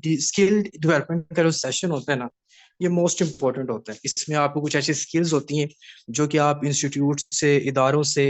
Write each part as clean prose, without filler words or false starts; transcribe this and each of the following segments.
Skill development का जो session होता है ना, ये मोस्ट इम्पोर्टेंट होता है। इसमें आपको कुछ ऐसी स्किल्स होती हैं जो कि आप इंस्टीट्यूट से, इदारों से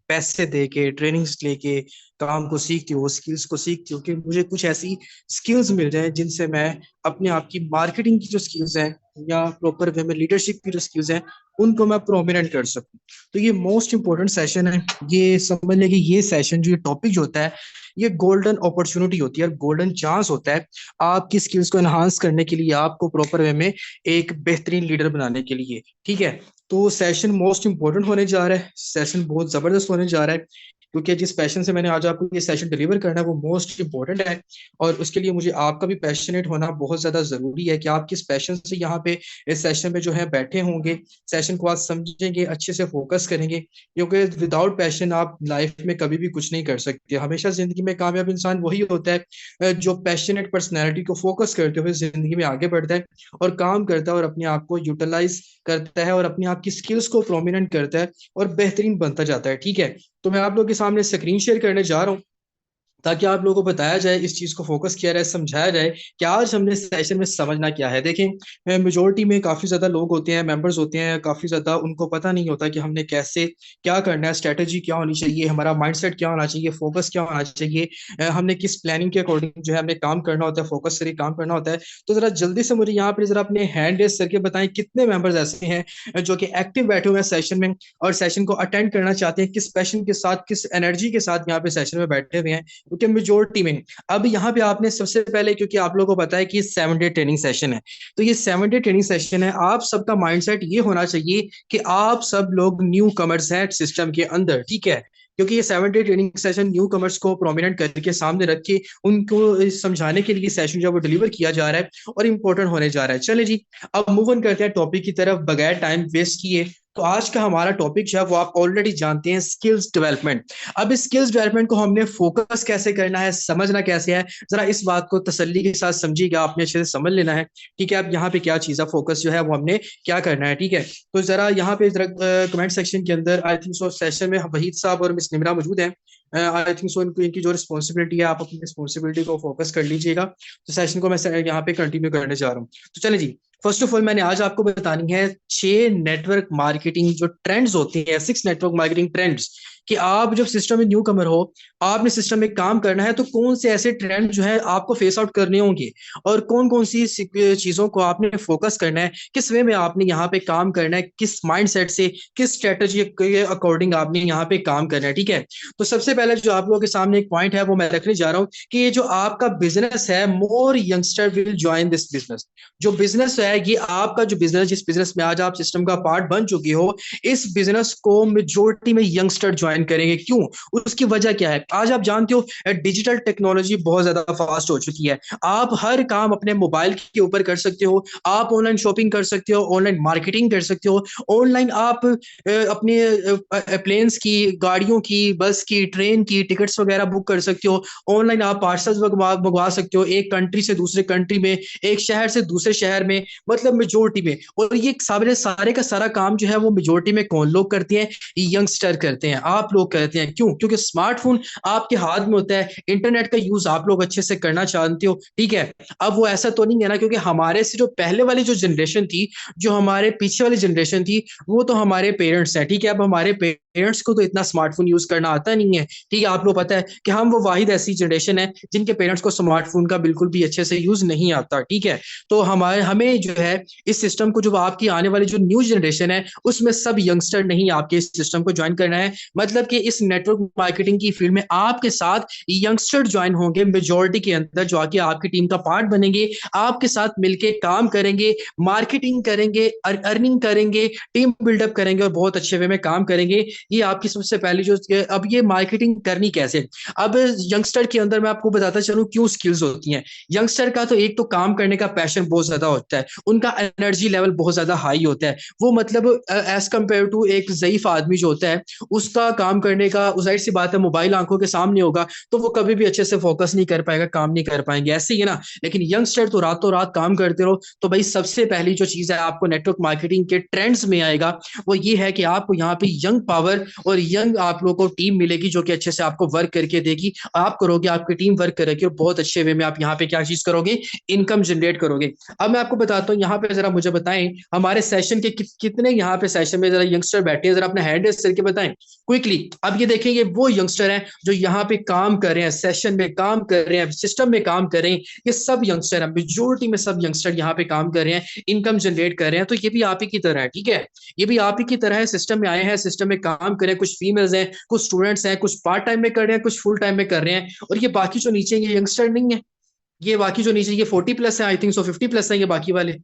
पैसे दे के, ट्रेनिंग्स लेके काम को सीखती हो, स्किल्स को सीखती हो कि मुझे कुछ ऐसी स्किल्स मिल जाए जिनसे मैं अपने आप की मार्केटिंग की जो स्किल्स हैं या प्रॉपर वे में लीडरशिप की जो स्किल्स हैं उनको मैं प्रोमिनेंट कर सकूं। तो ये मोस्ट इंपॉर्टेंट सेशन है। ये समझ लें कि ये सेशन जो ये टॉपिक जो होता है, ये गोल्डन अपॉर्चुनिटी होती है, गोल्डन चांस होता है आपकी स्किल्स को एनहांस करने के लिए, आपको प्रॉपर वे में एक बेहतरीन लीडर बनाने के लिए। ठीक है, तो सेशन मोस्ट इंपॉर्टेंट होने जा रहा है, सेशन बहुत जबरदस्त होने जा रहा है, क्योंकि जिस पैशन से मैंने आज आपको ये सेशन डिलीवर करना है वो मोस्ट इंपॉर्टेंट है। और उसके लिए मुझे आपका भी पैशनेट होना बहुत ज्यादा जरूरी है कि आप किस पैशन से यहाँ पे इस सेशन में जो है बैठे होंगे, सेशन को आज समझेंगे, अच्छे से फोकस करेंगे, क्योंकि विदाउट पैशन आप लाइफ में कभी भी कुछ नहीं कर सकते। हमेशा जिंदगी में कामयाब इंसान वही होता है जो पैशनेट पर्सनैलिटी को फोकस करते हुए जिंदगी में आगे बढ़ता है और काम करता है और अपने आप को यूटिलाइज करता है और अपने आप की स्किल्स को प्रोमिनेंट करता है और बेहतरीन बनता जाता है। ठीक है, तो मैं आप लोगों के सामने स्क्रीन शेयर करने जा रहा हूँ ताकि आप लोगों को बताया जाए, इस चीज को फोकस किया जाए, समझाया जाए कि आज हमने सेशन में समझना क्या है। देखें, मेजोरिटी में काफी ज्यादा लोग होते हैं, मेंबर्स होते हैं, काफी ज्यादा उनको पता नहीं होता कि हमने कैसे क्या करना है, स्ट्रेटेजी क्या होनी चाहिए, हमारा माइंडसेट क्या होना चाहिए, फोकस क्या होना चाहिए, हमने किस प्लानिंग के अकॉर्डिंग जो है हमें काम करना होता है, फोकस से काम करना होता है। तो जरा जल्दी से मुझे यहाँ पर जरा अपने हैंड रेस करके बताएं कितने मेंबर्स ऐसे हैं जो कि एक्टिव बैठे हुए हैं सेशन में और सेशन को अटेंड करना चाहते हैं, किस पैशन के साथ, किस एनर्जी के साथ यहाँ पे सेशन में बैठे हुए हैं, क्योंकि मेजोरिटी में। अब यहाँ पे आपने सबसे पहले, क्योंकि आप लोगों को पता है कि 7 डे ट्रेनिंग सेशन है, तो ये 7 डे ट्रेनिंग सेशन है, आप सबका माइंडसेट ये होना चाहिए कि आप सब लोग न्यू कमर्स हैं सिस्टम के अंदर। ठीक है, क्योंकि ये 7 day training session new commerce को प्रोमिनेंट करके सामने रख के उनको समझाने के लिए सेशन जो वो डिलीवर किया जा रहा है और इंपॉर्टेंट होने जा रहा है। चले जी, अब मूव ऑन करते हैं टॉपिक की तरफ बगैर टाइम वेस्ट किए। तो आज का हमारा टॉपिक जो है वो आप ऑलरेडी जानते हैं, स्किल्स डेवलपमेंट। अब इस स्किल्स डेवलपमेंट को हमने फोकस कैसे करना है, समझना कैसे है, जरा इस बात को तसल्ली के साथ समझिएगा, आपने अच्छे से समझ लेना है। ठीक है, अब यहाँ पे क्या चीज है, फोकस जो है वो हमने क्या करना है। ठीक है, तो जरा यहाँ पे जरा कमेंट सेक्शन के अंदर आई थिंक सो सेशन में वहीद साहब और मिस निमरा मौजूद हैं। आई थिंक सो इनकी जो रिस्पॉन्सिबिलिटी है, आप अपनी रिस्पॉन्सिबिलिटी को फोकस कर लीजिएगा। तो सेशन को मैं यहाँ पे कंटिन्यू करने जा रहा हूँ। तो चले जी, फर्स्ट ऑफ ऑल मैंने आज आपको बतानी है 6 नेटवर्क मार्केटिंग जो ट्रेंड्स होती हैं, 6 नेटवर्क मार्केटिंग ट्रेंड्स, कि आप जब सिस्टम में न्यू कमर हो, आपने सिस्टम में काम करना है, तो कौन से ऐसे ट्रेंड जो है आपको फेस आउट करने होंगे और कौन कौन सी चीजों को आपने फोकस करना है, किस वे में आपने यहाँ पे काम करना है, किस माइंडसेट से, किस स्ट्रेटजी के अकॉर्डिंग आपने यहाँ पे काम करना है। ठीक है, तो सबसे पहले जो आप लोगों के सामने एक पॉइंट है वो मैं रखने जा रहा हूँ कि ये जो आपका बिजनेस है, more youngster will join this business. जो बिजनेस है, ये आपका जो बिजनेस, जिस बिजनेस में आज आप सिस्टम का पार्ट बन चुके हो, इस बिजनेस को मेजोरिटी में यंगस्टर ज्वाइन करेंगे। क्यों? उसकी वजह क्या है? आज आप जानते हो डिजिटल टेक्नोलॉजी बहुत ज्यादा फास्ट हो चुकी है, आप हर काम अपने मोबाइल के ऊपर कर सकते हो, आप ऑनलाइन शॉपिंग कर सकते हो, ऑनलाइन मार्केटिंग कर सकते हो, ऑनलाइन आप अपने प्लेन्स की, गाड़ियों की, बस की, ट्रेन की टिकट्स वगैरह बुक कर सकते हो, ऑनलाइन आप पार्सल्स मंगवा सकते हो, एक कंट्री से दूसरे कंट्री में, एक शहर से दूसरे शहर में, मतलब मेजोरिटी में। और ये सारे सारे का सारा काम जो है वो मेजोरिटी में कौन लोग करते हैं? यंगस्टर करते हैं, आप लोग करते हैं। क्यों? क्योंकि स्मार्टफोन आपके हाथ में होता है, इंटरनेट का यूज आप लोग अच्छे से करना जानते हो। ठीक है, अब वो ऐसा तो नहीं है ना, क्योंकि हमारे से जो पहले वाली जो जनरेशन थी, जो हमारे पीछे वाली जनरेशन थी, वो तो हमारे पेरेंट्स हैं। ठीक है, अब हमारे पेरेंट्स को तो इतना स्मार्टफोन यूज करना आता नहीं है। ठीक है, आप लोग पता है कि हम वो वाहिद ऐसी जनरेशन है जिनके पेरेंट्स को स्मार्टफोन का बिल्कुल भी अच्छे से यूज नहीं आता। ठीक है, तो हमें जो है इस सिस्टम को, जो आपकी आने वाली जो न्यू जनरेशन है, उसमें सब यंगस्टर नहीं आपके इस सिस्टम को ज्वाइन करना है। मतलब कि इस नेटवर्क मार्केटिंग की फील्ड में आपके साथ यंगस्टर ज्वाइन होंगे मेजोरिटी के अंदर, जो आके आपकी टीम का पार्ट बनेंगे, आपके साथ मिलके काम करेंगे, मार्केटिंग करेंगे, अर्निंग करेंगे, टीम बिल्डअप करेंगे और बहुत अच्छे वे में काम करेंगे। ये आपकी सबसे पहली जो, अब ये मार्केटिंग करनी कैसे? अब यंगस्टर के अंदर मैं आपको बताता चलूं क्यों स्किल्स होती हैं। यंगस्टर का तो एक तो काम करने का पैशन बहुत ज्यादा होता है, उनका एनर्जी लेवल बहुत ज्यादा हाई होता है, वो मतलब एज कंपेयर टू एक ज़ईफ आदमी जो होता है, उसका काम करने का, जाहिर सी बात है मोबाइल आंखों के सामने होगा तो वो कभी भी अच्छे से फोकस नहीं कर पाएगा, काम नहीं कर पाएंगे, ऐसे ही है ना। लेकिन यंगस्टर तो रातों रात काम करते रहो। तो भाई सबसे पहली जो चीज है आपको नेटवर्क मार्केटिंग के ट्रेंड्स में आएगा वो ये है कि आपको यहाँ पे यंग पावर और यंग आप लोगों को टीम मिलेगी जो कि अच्छे से आपको वर्क करके देगी। आप करोगे, आपकी टीम वर्क करेगी और बहुत अच्छे वे में आप यहाँ पे क्या चीज करोगे, इनकम जनरेट करोगे। अब मैं आपको बताता हूँ यहाँ पे, जरा मुझे बताएं हमारे सेशन के कितने यहाँ पे सेशन में जरा यंगस्टर बैठे हैं, जरा अपने हैंड रेज करके बताएं क्विकली। अब ये देखेंगे वो यंगस्टर हैं जो यहाँ पे काम कर रहे हैं, सेशन में काम कर रहे हैं, सिस्टम में काम कर रहे हैं। ये सब यंगस्टर हैं, मेजोरिटी में सब यंगस्टर यहाँ पे काम कर रहे हैं, इनकम जनरेट कर रहे हैं। तो ये भी आप ही की तरह है, ठीक है, ये भी आप ही की तरह है, सिस्टम में आए हैं, सिस्टम में काम कर रहे हैं। कुछ फीमेल्स हैं, कुछ स्टूडेंट्स हैं, कुछ पार्ट टाइम में कर रहे हैं, कुछ फुल टाइम में कर रहे हैं। और ये बाकी जो नीचे ये यंगस्टर नहीं है, ये बाकी जो नीचे ये 40+ है, आई थिंक सो 50+ है ये बाकी वाले,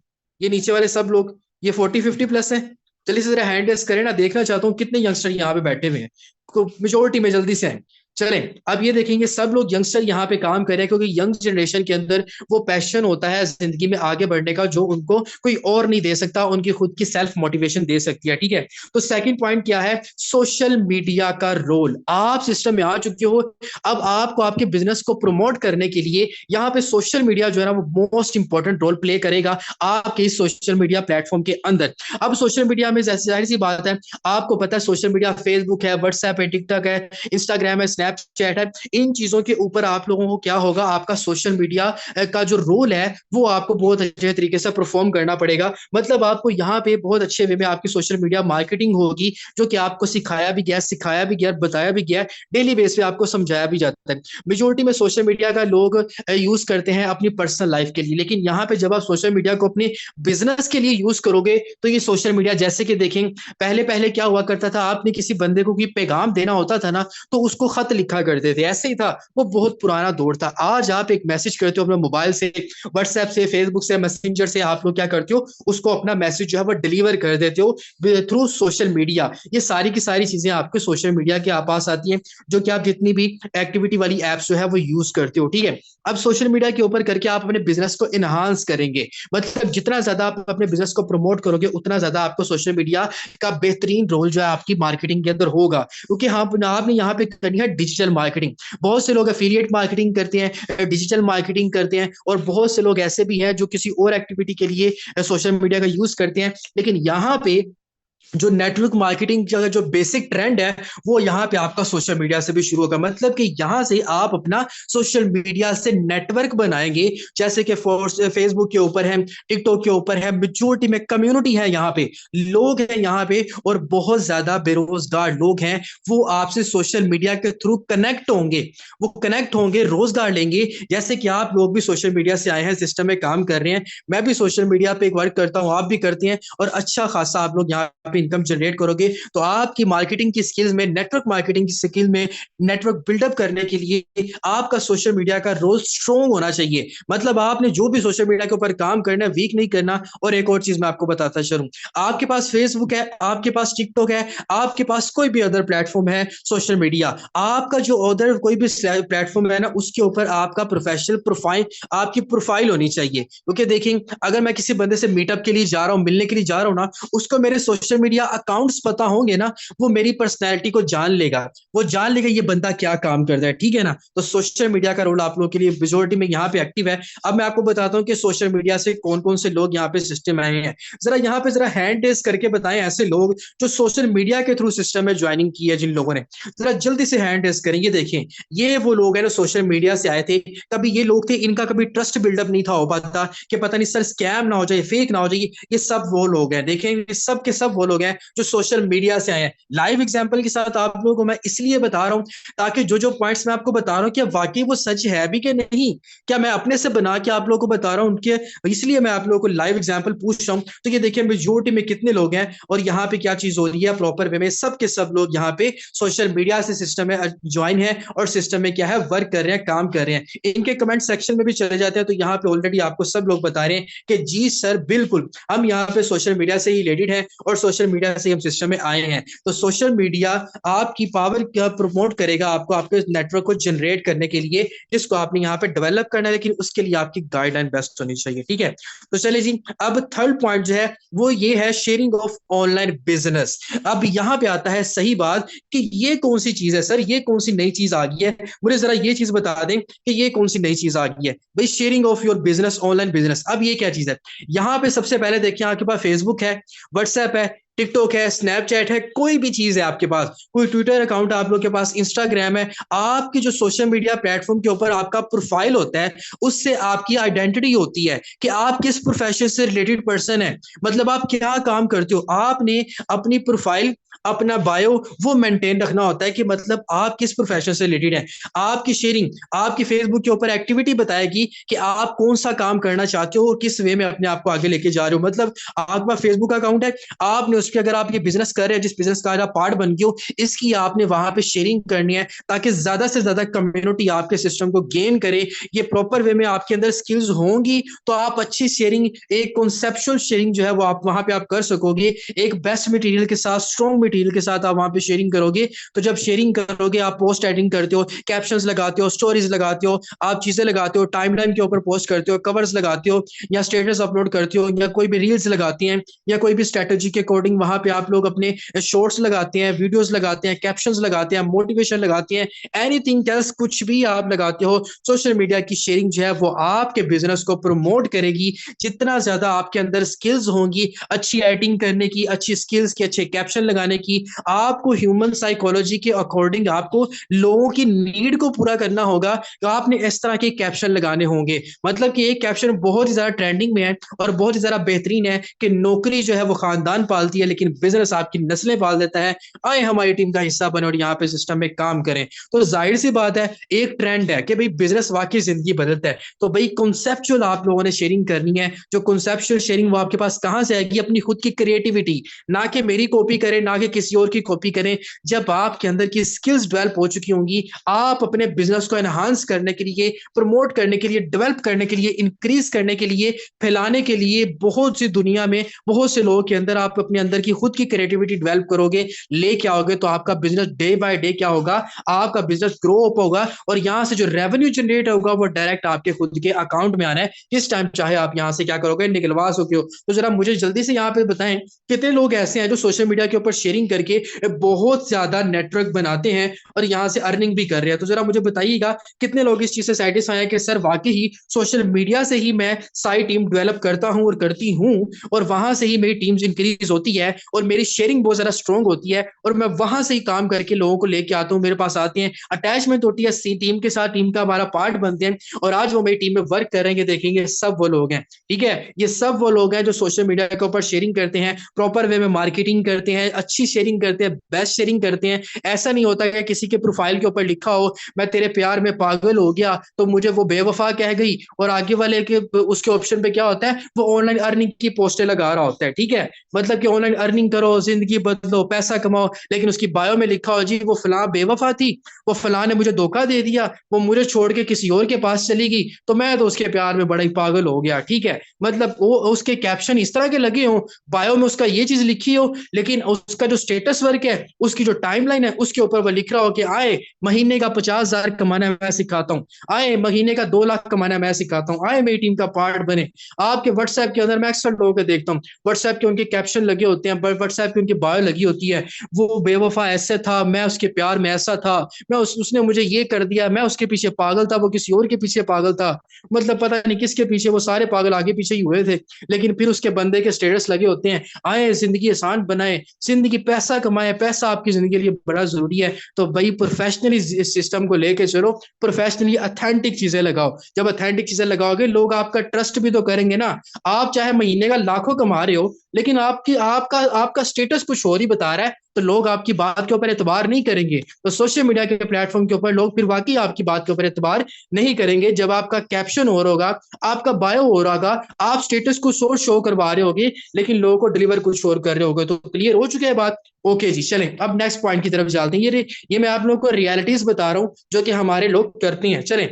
ये नीचे वाले सब लोग ये 40-50+ है। चलिए जरा हैंड रेस करें ना, देखना चाहता हूँ कितने यंगस्टर यहाँ पे बैठे हुए हैं, मेजोरिटी में जल्दी से आए। चलें अब ये देखेंगे सब लोग यंगस्टर यहाँ पे काम कर रहे हैं क्योंकि यंग जनरेशन के अंदर वो पैशन होता है जिंदगी में आगे बढ़ने का जो उनको कोई और नहीं दे सकता, उनकी खुद की सेल्फ मोटिवेशन दे सकती है, ठीक है। तो सेकंड पॉइंट क्या है, सोशल मीडिया का रोल। आप सिस्टम में आ चुके हो, अब आपको आपके बिजनेस को प्रमोट करने के लिए यहाँ पे सोशल मीडिया जो है ना वो मोस्ट इंपॉर्टेंट रोल प्ले करेगा आपके सोशल मीडिया प्लेटफॉर्म के अंदर। अब सोशल मीडिया में जैसे जाहिर सी बात है आपको पता है सोशल मीडिया फेसबुक है, व्हाट्सएप है, टिकटॉक है, इंस्टाग्राम है, स्नैपचैट है, इन चीजों के ऊपर आप लोगों को क्या होगा, आपका सोशल मीडिया का जो रोल है वो आपको बहुत अच्छे तरीके से परफॉर्म करना पड़ेगा। मतलब आपको यहाँ पे बहुत अच्छे वे में आपकी सोशल मीडिया मार्केटिंग होगी जो कि आपको सिखाया भी गया, बताया भी गया, डेली बेस पे आपको समझाया भी जाता है। मेजोरिटी में सोशल मीडिया का लोग यूज करते हैं अपनी पर्सनल लाइफ के लिए, लेकिन यहाँ पे जब आप सोशल मीडिया को अपने बिजनेस के लिए यूज करोगे तो ये सोशल मीडिया, जैसे कि देखें पहले पहले क्या हुआ करता था, आपने किसी बंदे को कोई पैगाम देना होता था ना तो उसको खत लिखा करते थे, ऐसे ही था, वो बहुत पुराना दौर था। आज आप एक मैसेज करते हो अपने मोबाइल से, व्हाट्सएप से, फेसबुक से, मैसेंजर से, आप लोग क्या करते हो उसको अपना मैसेज जो है वो डिलीवर कर देते हो थ्रू सोशल मीडिया। ये सारी की सारी चीजें आपके सोशल मीडिया के पास आती हैं जो कि आप जितनी भी एक्टिविटी वाली एप्स जो है वो यूज करते हो, ठीक है। अब सोशल मीडिया के ऊपर करके आप अपने बिजनेस को इनहांस करेंगे, मतलब जितना ज्यादा आप अपने बिजनेस को प्रमोट करोगे उतना ज्यादा आपको सोशल मीडिया का बेहतरीन रोल जो है आपकी मार्केटिंग के अंदर होगा। क्योंकि हाँ आपने यहाँ पे करनी है डिजिटल मार्केटिंग। बहुत से लोग एफिलिएट मार्केटिंग करते हैं, डिजिटल मार्केटिंग करते हैं, और बहुत से लोग ऐसे भी हैं जो किसी और एक्टिविटी के लिए सोशल मीडिया का यूज करते हैं। लेकिन यहाँ पे जो नेटवर्क मार्केटिंग का जो बेसिक ट्रेंड है वो यहाँ पे आपका सोशल मीडिया से भी शुरू होगा। मतलब कि यहाँ से आप अपना सोशल मीडिया से नेटवर्क बनाएंगे, जैसे कि फेसबुक के ऊपर है, टिकटॉक के ऊपर है, मेजोरिटी में कम्युनिटी है, यहाँ पे लोग हैं यहाँ पे, और बहुत ज्यादा बेरोजगार लोग हैं, वो आपसे सोशल मीडिया के थ्रू कनेक्ट होंगे, वो कनेक्ट होंगे, रोजगार लेंगे। जैसे कि आप लोग भी सोशल मीडिया से आए हैं, सिस्टम में काम कर रहे हैं, मैं भी सोशल मीडिया पे एक वर्क करता हूँ, आप भी करते हैं, और अच्छा खासा आप लोग यहाँ पे इनकम जनरेट करोगे। तो आपकी मार्केटिंग की स्किल्स में, नेटवर्क मार्केटिंग की स्किल में, नेटवर्क बिल्डअप करने के लिए आपका सोशल मीडिया का रोल स्ट्रॉन्ग होना चाहिए। मतलब आपने जो भी सोशल मीडिया के ऊपर काम करना है वीक नहीं करना। और एक और चीज मैं आपको बताता चलूं, आपके पास फेसबुक है, आपके पास टिकटॉक है, आपके पास कोई भी अदर प्लेटफॉर्म है सोशल मीडिया, आपका जो अदर कोई भी प्लेटफॉर्म है ना उसके ऊपर आपका प्रोफेशनल प्रोफाइल, आपकी प्रोफाइल होनी चाहिए। क्योंकि देखिए अगर मैं किसी बंदे से मीटअप के लिए जा रहा हूं, मिलने के लिए जा रहा हूं ना, उसको मेरे सोशल मीडिया अकाउंट्स पता होंगे ना, वो मेरी पर्सनैलिटी को जान लेगा, वो जान लेगा ये बंदा क्या काम करता है, ठीक है ना। तो सोशल मीडिया का रोल आप लोगों के लिए मेजोरिटी में यहाँ पे एक्टिव है। अब मैं आपको बताता हूँ कि सोशल मीडिया से कौन कौन से लोग यहाँ पे सिस्टम में आए हैं। जरा यहाँ पे जरा हैंड रेज करके बताएं ऐसे लोग जो सोशल मीडिया के थ्रू सिस्टम में ज्वाइनिंग की है, जिन लोगों ने, जरा जल्दी से हैंड रेज करेंगे। देखें ये वो लोग हैं जो सोशल मीडिया से आए थे, कभी ये लोग थे इनका कभी ट्रस्ट बिल्डअप नहीं था हो पाता कि पता नहीं सर स्कैम ना हो जाए, फेक ना हो जाए। ये सब वो लोग हैं, देखें ये सब के सब वो लोग हैं जो सोशल मीडिया से आए हैं। लाइव एग्जांपल के साथ आप लोगों को मैं इसलिए बता रहा हूं ताकि जो जो पॉइंट्स मैं आपको बता रहा हूं क्या वाकई वो सच है भी कि नहीं, क्या मैं अपने से बना के आप लोगों को बता रहा हूं उनके, इसलिए मैं आप लोगों को लाइव एग्जांपल पूछ रहा हूं। तो ये देखिए मेजोरिटी में कितने लोग हैं और यहाँ पे क्या चीज हो रही है प्रॉपर वे में, सब के सब लोग यहाँ पे सोशल मीडिया से सिस्टम में ज्वाइन है और सिस्टम में क्या है वर्क कर रहे हैं, काम कर रहे हैं। इनके कमेंट सेक्शन में भी चले जाते हैं तो यहाँ पे ऑलरेडी आपको सब लोग बता रहे हैं कि जी सर बिल्कुल हम यहाँ पे सोशल मीडिया से ही रिलेटेड है और सोशल सोशल मीडिया से हम सिस्टम में आए हैं। तो सोशल मीडिया आपकी पावर क्या प्रमोट करेगा, आपको आपके नेटवर्क को जनरेट करने के लिए, जिसको आपने यहाँ पे डेवलप करना है, लेकिन उसके लिए आपकी गाइडलाइन बेस्ट होनी चाहिए। ठीक है, तो चलिए जी, अब थर्ड पॉइंट जो है वो ये है शेयरिंग ऑफ ऑनलाइन बिजनेस। अब यहाँ पे आता है सही बात कि ये कौन सी चीज है सर, ये कौन सी नई चीज आ गई है, मुझे जरा ये चीज बता दें कि ये कौन सी नई चीज आ गई है भाई, sharing of your business, online business. अब ये क्या चीज है, यहाँ पे सबसे पहले देखिए आपके पास फेसबुक है, व्हाट्सएप है, टिकटॉक है, स्नैपचैट है, कोई भी चीज है आपके पास, कोई ट्विटर अकाउंट आप लोग के पास, इंस्टाग्राम है, आपकी जो सोशल मीडिया प्लेटफॉर्म के ऊपर आपका प्रोफाइल होता है, उससे आपकी आइडेंटिटी होती है कि आप किस प्रोफेशन से रिलेटेड पर्सन है, मतलब आप क्या काम करते हो। आपने अपनी प्रोफाइल, अपना बायो वो मेंटेन रखना होता है कि मतलब आप किस प्रोफेशन से रिलेटेड है। आपकी शेयरिंग आपकी फेसबुक के ऊपर एक्टिविटी बताएगी कि आप कौन सा काम करना चाहते हो और किस वे में अपने आप को आगे लेके जा रहे हो। मतलब आपका फेसबुक अकाउंट है, आपने उसके, अगर आप ये बिजनेस कर रहे हैं, जिस बिजनेस का आप पार्ट बन गए हो, इसकी आपने वहां पे शेयरिंग करनी है ताकि ज्यादा से ज्यादा कम्युनिटी आपके सिस्टम को गेन करे। ये प्रॉपर वे में आपके अंदर स्किल्स होंगी तो आप अच्छी शेयरिंग, एक कॉन्सेप्चुअल शेयरिंग जो है वो आप वहां पे आप कर सकोगे। एक बेस्ट मटेरियल के साथ, स्ट्रॉन्ग मटेरियल के साथ आप वहां पे शेयरिंग करोगे। तो जब शेयरिंग करोगे, आप पोस्ट एडिटिंग करते हो, कैप्शंस लगाते हो, स्टोरीज लगाते हो, आप चीजें लगाते हो, टाइमलाइन के ऊपर पोस्ट करते हो, कवर्स लगाते हो, या स्टेटस अपलोड करते हो, या कोई भी रील्स लगाती हैं, या कोई भी स्ट्रेटजी के अकॉर्डिंग वहां पे आप लोग अपने शॉर्ट्स लगाते हैं, वीडियोस लगाते हैं, कैप्शंस लगाते हैं, मोटिवेशन लगाते हैं, एनीथिंग एल्स, कुछ भी आप लगाते हो। सोशल मीडिया की शेयरिंग जो है वो आपके बिजनेस को प्रमोट करेगी। जितना ज्यादा आपके अंदर स्किल्स होंगी अच्छी एडिटिंग करने की, अच्छी स्किल्स की, अच्छे कैप्शन लगाने की, आपको ह्यूमन साइकोलॉजी के अकॉर्डिंग आपको लोगों की नीड को पूरा करना होगा, तो आपने इस तरह के कैप्शन लगाने होंगे। मतलब कि एक कैप्शन बहुत ही ज्यादा ट्रेंडिंग में है और बहुत ही ज्यादा बेहतरीन है कि नौकरी जो है वो खानदान पालती है, लेकिन बिजनेस आपकी नस्लें पाल देता है। आए हमारी टीम का हिस्सा बने और यहाँ पे सिस्टम में काम करें। तो जाहिर सी बात है, एक ट्रेंड है कि भाई बिजनेस वाकई जिंदगी बदलता है। तो भाई कॉन्सेप्चुअल आप लोगों ने शेयरिंग करनी है। जो कॉन्सेप्चुअल शेयरिंग वो आपके पास कहां से आएगी, अपनी खुद की क्रिएटिविटी, ना कि मेरी कॉपी करें, ना कि किसी और की कॉपी करें। जब आपके अंदर की स्किल्स डेवलप हो चुकी होंगी, आप अपने बिजनेस को एनहांस करने के लिए, प्रमोट करने के लिए, डेवलप करने के लिए, इंक्रीज करने के लिए, फैलाने के लिए, बहुत सी दुनिया में बहुत से लोगों के अंदर आप अपने अंदर की खुद की क्रिएटिविटी डेवलप करोगे, लेके आओगे, तो आपका बिजनेस डे बाय डे क्या होगा, आपका बिजनेस ग्रो अप होगा और यहाँ से जो रेवेन्यू जनरेट होगा वो डायरेक्ट आपके खुद के अकाउंट में आना है। जिस टाइम चाहे आप यहाँ से क्या करोगे, निकलवा सके हो। तो जरा मुझे जल्दी से यहाँ पे बताएं, कितने लोग ऐसे हैं जो सोशल मीडिया के ऊपर शेयरिंग करके बहुत ज्यादा नेटवर्क बनाते हैं और यहाँ से अर्निंग भी कर रहे हैं। तो जरा मुझे बताइएगा कितने लोग इस चीज से सेटिस्फाई है कि सर वाकई ही सोशल मीडिया से ही मैं सारी टीम डेवलप करता हूं और करती हूं, और वहां से ही मेरी टीम्स इंक्रीज होती है और मेरी शेयरिंग बहुत ज्यादा स्ट्रॉन्ग होती है और मैं वहां से ही काम करके लोगों को लेके आता हूं, मेरे पास आते हैं, अटैचमेंट होती है टीम के साथ, टीम का हमारा पार्ट बनते हैं और आज वो मेरी टीम में वर्क करेंगे, देखेंगे, सब वो लोग हैं। ठीक है, ये सब वो लोग हैं जो सोशल मीडिया के ऊपर शेयरिंग करते हैं, प्रॉपर वे में मार्केटिंग करते हैं, अच्छी शेयरिंग करते हैं, बेस्ट शेयरिंग करते हैं। ऐसा नहीं होता कि किसी के प्रोफाइल के ऊपर लिखा हो मैं तेरे प्यार में पागल हो गया तो मुझे वो बेवफा कह गई, और आगे वाले के उसके ऑप्शन पे क्या होता है, वो ऑनलाइन अर्निंग की पोस्टें लगा रहा होता है। ठीक है, मतलब कि ऑनलाइन अर्निंग करो, जिंदगी बदलो, पैसा कमाओ, लेकिन उसकी बायो में लिखा हो जी वो फलां बेवफा थी, वो फलां ने मुझे धोखा दे दिया, वो मुझे छोड़ के किसी और के पास चली गई, तो मैं तो उसके प्यार में बड़ा ही पागल हो गया। ठीक है, मतलब वो उसके कैप्शन इस तरह के लगे हो, बायो में उसका ये चीज लिखी हो, लेकिन उसका जो स्टेटस वर्क है, उसकी जो टाइमलाइन है, उसके ऊपर वो लिख रहा हो कि आए महीने का 50,000 कमाना मैं सिखाता हूँ, आए महीने का 2 लाख कमाना मैं सिखाता हूँ, आए मेरी टीम का पार्ट बने। आपके व्हाट्सएप के अंदर मैं अक्सर लोगों को देखता हूँ, व्हाट्सएप के उनके कैप्शन लगे होते हैं, व्हाट्सएप की उनकी बायो लगी होती है, वो बेवफा ऐसे था, मैं उसके प्यार में ऐसा था, उसने मुझे ये कर दिया, मैं उसके पीछे पागल था, वो किसी और के पीछे पागल था, मतलब पता नहीं किसके पीछे, वो सारे पागल आगे पीछे ही हुए थे। लेकिन फिर उसके बंदे के स्टेटस लगे होते हैं, आए जिंदगी आसान बनाए, जिंदगी पैसा कमाए, पैसा आपकी जिंदगी के लिए बड़ा जरूरी है। तो भाई प्रोफेशनली इस सिस्टम को लेके चलो, प्रोफेशनली अथेंटिक चीजें लगाओ। जब अथेंटिक चीजें लगाओगे लोग आपका ट्रस्ट भी तो करेंगे ना। आप चाहे महीने का लाखों कमा रहे हो, लेकिन आपका स्टेटस कुछ और ही बता रहा है, तो लोग आपकी बात के ऊपर एतबार नहीं करेंगे। तो सोशल मीडिया के प्लेटफॉर्म के ऊपर लोग फिर वाकई आपकी बात के ऊपर एतबार नहीं करेंगे जब आपका कैप्शन हो रहा होगा, आपका बायो हो रहा होगा, आप स्टेटस कुछ और शो करवा रहे होगे, लेकिन लोगों को डिलीवर कुछ और कर रहे होगे। तो क्लियर हो चुकी है बात? ओके जी, चलें अब नेक्स्ट पॉइंट की तरफ चलते हैं। ये मैं आप लोगों को रियलिटीज बता रहा हूं जो कि हमारे लोग करते हैं। चलें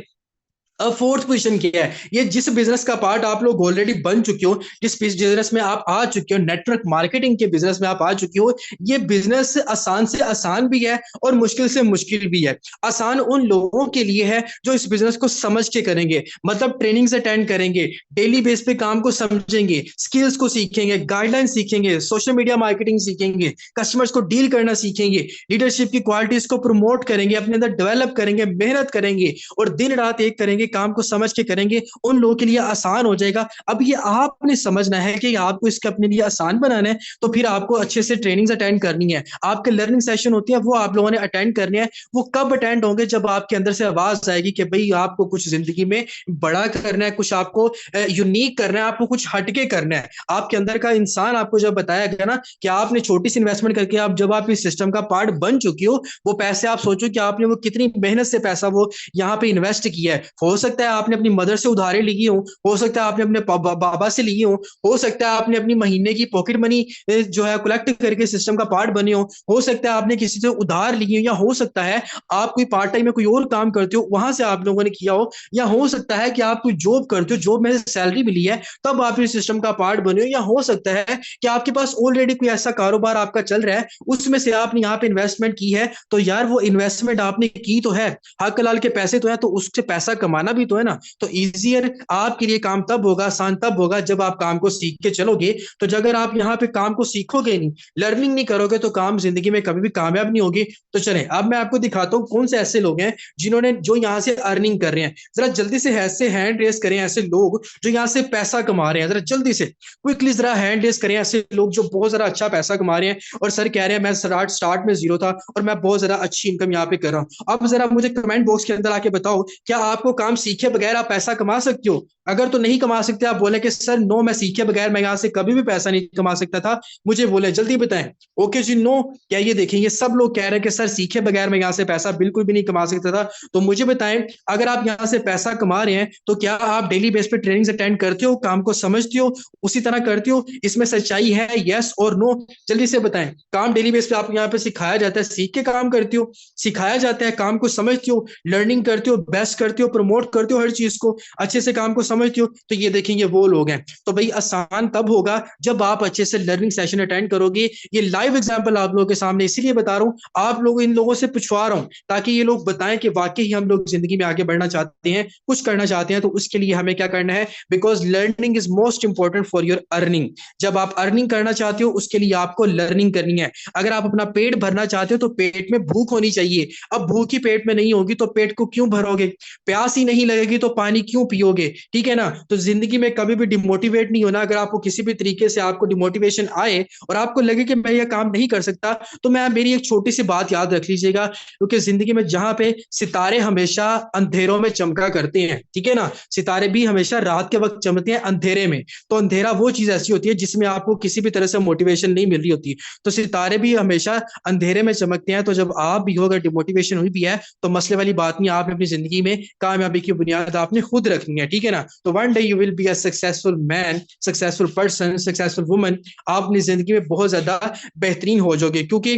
फोर्थ पोजीशन क्या है? ये जिस बिजनेस का पार्ट आप लोग ऑलरेडी बन चुके हो, जिस बिजनेस में आप आ चुके हो, नेटवर्क मार्केटिंग के बिजनेस में आप आ चुके हो, ये बिजनेस आसान से आसान भी है और मुश्किल से मुश्किल भी है। आसान उन लोगों के लिए है जो इस बिजनेस को समझ के करेंगे, मतलब ट्रेनिंग्स अटेंड करेंगे, डेली बेस पे काम को समझेंगे, स्किल्स को सीखेंगे, गाइडलाइन सीखेंगे, सोशल मीडिया मार्केटिंग सीखेंगे, कस्टमर्स को डील करना सीखेंगे, लीडरशिप की क्वालिटीज को प्रमोट करेंगे, अपने अंदर डेवलप करेंगे, मेहनत करेंगे और दिन रात एक करेंगे, काम को समझ के करेंगे। उन लोगों के लिए आसान हो जाएगा। अब ये आपने समझना है कि आपको इसके अपने लिए आसान बनाना है, तो फिर आपको अच्छे से ट्रेनिंग्स अटेंड करनी है। आपके लर्निंग सेशन होती है वो आप लोगों ने अटेंड करने हैं। वो कब अटेंड होंगे? जब आपके अंदर से आवाज आएगी कि भाई आपको कुछ जिंदगी में बड़ा करना है, कुछ आपको यूनिक करना है, आपको कुछ हटके करना है। आपके अंदर का इंसान आपको जब बताया गया ना कि आपने छोटी सी इन्वेस्टमेंट करके आप जब आप इस सिस्टम का पार्ट बन चुकी हो, वो पैसे आप सोचो कि आपने वो कितनी मेहनत से पैसा वो यहाँ पे इन्वेस्ट किया है। हो सकता है आपने अपनी मदर से उधारे ली हो सकता है आपने अपने बाबा से ली हो सकता है आपने अपनी महीने की पॉकेट मनी जो है कलेक्ट करके सिस्टम का पार्ट बने हो सकता है आपने किसी से उधार ली हो, या हो सकता है आप कोई पार्ट टाइम में कोई और काम करते हो वहां से आप लोगों ने किया हो, या हो सकता है कि आप कोई जॉब करते हो, जॉब में सैलरी मिली है तब आप इस सिस्टम का पार्ट बने हो, या हो सकता है कि आपके पास ऑलरेडी कोई ऐसा कारोबार आपका चल रहा है उसमें से आपने यहाँ पे इन्वेस्टमेंट की है। तो यार वो इन्वेस्टमेंट आपने की तो है, हक हलाल के पैसे तो है, तो उससे पैसा कमाना भी तो है ना। तो इजियर आपके लिए काम तब होगा, आसान तब होगा जब आप काम को सीख के चलोगे। तो अगर आप यहाँ पे काम को सीखोगे नहीं, लर्निंग नहीं करोगे, तो काम जिंदगी में कभी भी कामयाब नहीं होगी। तो चले अब मैं आपको दिखाता हूँ कौन से ऐसे लोग हैं जिन्होंने जो यहाँ से अर्निंग कर रहे हैं। जरा जल्दी से ऐसे हैंड रेस करें ऐसे लोग जो यहाँ से पैसा कमा रहे हैं, जरा जल्दी से क्विकली जरा हैंड रेस करें ऐसे लोग जो बहुत ज्यादा अच्छा पैसा कमा रहे हैं और सर कह रहे हैं मैं स्टार्ट में जीरो था और मैं बहुत ज्यादा अच्छी इनकम यहाँ पे कर रहा हूँ। अब जरा मुझे कमेंट बॉक्स के अंदर आके बताओ, क्या आपको काम सीखे बगैर आप पैसा कमा सकते हो? अगर तो नहीं कमा सकते, आप बोले कि सर नो, मैं सीखे बगैर मैं यहाँ से कभी भी पैसा नहीं कमा सकता था, मुझे बोले जल्दी बताएं। ओके जी, नो। क्या ये देखें ये सब लोग कह रहे हैं कि सर सीखे बगैर मैं यहाँ से पैसा बिल्कुल भी नहीं कमा सकता था। तो मुझे बताएं, अगर आप यहाँ से पैसा कमा रहे हैं तो क्या आप डेली बेस पे ट्रेनिंग्स अटेंड करते हो, काम को समझते हो, उसी तरह करते हो? इसमें सच्चाई है, यस और नो? जल्दी से बताएं। काम डेली बेस पे आप यहाँ पे सिखाया जाता है, सीख के काम करते हो, सिखाया जाता है, काम को समझते हो, लर्निंग करते हो, बेस्ट करते हो, प्रमोट करते हो, हर चीज को अच्छे से काम को समझते हो। तो ये देखेंगे वो लोग हैं। तो भाई आसान तब होगा जब आप अच्छे से लर्निंग सेशन अटेंड करोगे। ये लाइव एग्जांपल आप लोगों के सामने इसीलिए बता रहा हूं, आप लोग इन लोगों से पूछवा रहा हूं ताकि ये लोग बताएं कि वाकई हम लोग जिंदगी में आगे बढ़ना चाहते हैं, कुछ करना चाहते हैं। तो उसके लिए हमें क्या करना है? Because learning is most important for your earning. जब आप अर्निंग करना चाहते हो उसके लिए आपको लर्निंग करनी है। अगर आप अपना पेट भरना चाहते हो तो पेट में भूख होनी चाहिए। अब भूख ही पेट में नहीं होगी तो पेट को क्यों भरोगे? प्यास ही नहीं लगेगी तो पानी क्यों पियोगे? ठीक है ना। तो जिंदगी में कभी भी डिमोटिवेट नहीं होना। अगर आपको किसी भी तरीके से आपको डिमोटिवेशन आए और आपको लगे कि मैं ये काम नहीं कर सकता, तो मैं मेरी एक छोटी सी बात याद रख लीजिएगा, क्योंकि जिंदगी में जहां पे सितारे हमेशा अंधेरों में चमका करते हैं, ठीक है ना, सितारे भी हमेशा रात के वक्त चमकते हैं अंधेरे में। तो अंधेरा वो चीज ऐसी होती है जिसमें आपको किसी भी तरह से मोटिवेशन नहीं मिल रही होती। तो सितारे भी हमेशा अंधेरे में चमकते हैं। तो जब आप भी हो, अगर डिमोटिवेशन हुई भी है, तो मसले वाली बात नहीं, आपने अपनी जिंदगी में कामयाबी की बुनियाद आपने खुद रखनी है, ठीक है ना। तो one day you will be a successful man, successful person, successful woman. आप अपनी जिंदगी में बहुत ज्यादा बेहतरीन हो जाओगे। क्योंकि